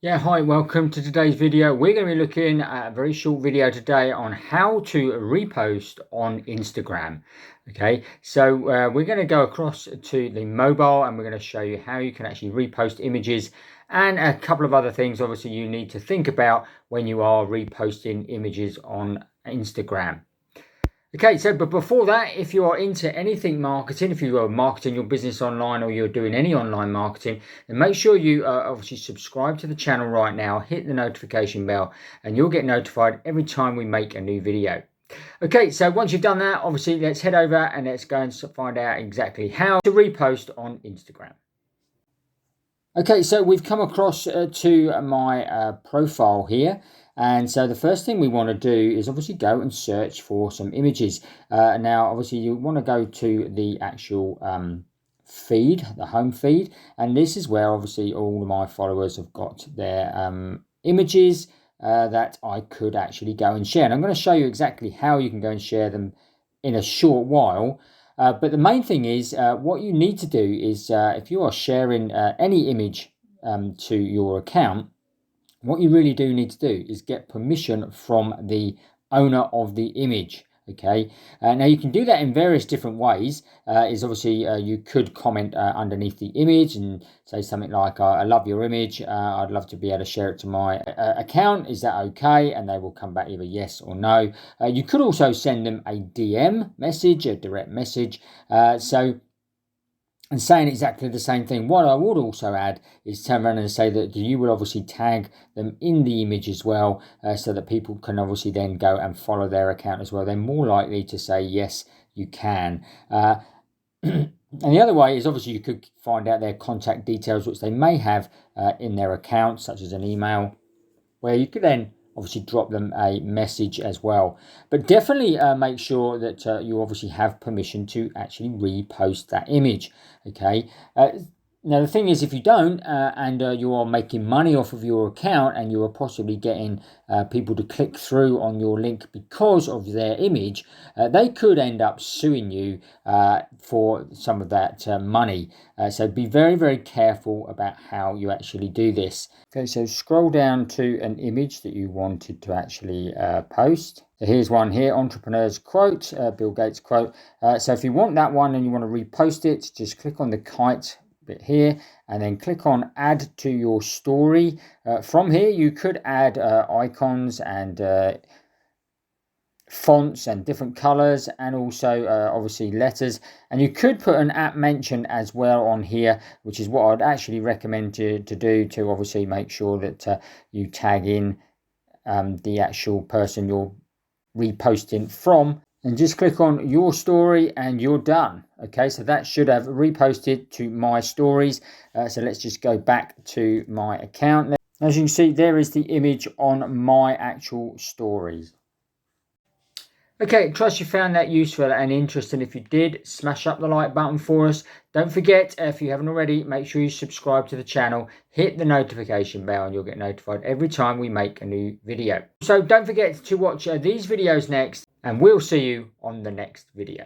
Yeah, hi, welcome to today's video. We're going to be looking at a very short video today on how to repost on Instagram. Okay, so we're going to go across to the mobile and we're going to show you how you can actually repost images and a couple of other things obviously you need to think about when you are reposting images on Instagram. Okay, so but before that, if you are into anything marketing, if you are marketing your business online or you're doing any online marketing, then make sure you obviously subscribe to the channel right now, hit the notification bell, and you'll get notified every time we make a new video. Okay, so once you've done that, obviously let's head over and let's go and find out exactly how to repost on Instagram. Okay, so we've come across to my profile here. And so the first thing we want to do is obviously go and search for some images. Now, obviously you want to go to the actual feed, the home feed. And this is where obviously all of my followers have got their images that I could actually go and share. And I'm going to show you exactly how you can go and share them in a short while. But the main thing is what you need to do is if you are sharing any image to your account, what you really do need to do is get permission from the owner of the image. Okay, now you can do that in various different ways. Is obviously you could comment underneath the image and say something like, I love your image, I'd love to be able to share it to my account, is that okay? And they will come back either yes or no. You could also send them a DM message, a direct message, and saying exactly the same thing. What I would also add is turn around and say that you will obviously tag them in the image as well, so that people can obviously then go and follow their account as well. They're more likely to say yes, you can. And the other way is obviously you could find out their contact details, which they may have in their account, such as an email, where you could then obviously drop them a message as well. But definitely make sure that you obviously have permission to actually repost that image. Okay. Now the thing is, if you don't and you are making money off of your account and you are possibly getting people to click through on your link because of their image, they could end up suing you for some of that money. So be very, very careful about how you actually do this. Okay, so scroll down to an image that you wanted to actually post. So here's one here, entrepreneur's quote, Bill Gates quote. So if you want that one and you want to repost it, just click on the kite bit here and then click on add to your story. From here you could add icons and fonts and different colors, and also obviously letters, and you could put an at mention as well on here, which is what I'd actually recommend to do, to obviously make sure that you tag in the actual person you're reposting from, and just click on your story and you're done. Okay, so that should have reposted to my stories. So let's just go back to my account. As you can see, there is the image on my actual stories. Okay, trust you found that useful and interesting. If you did, smash up the like button for us. Don't forget, if you haven't already, make sure you subscribe to the channel, hit the notification bell, and you'll get notified every time we make a new video. So don't forget to watch these videos next, and we'll see you on the next video.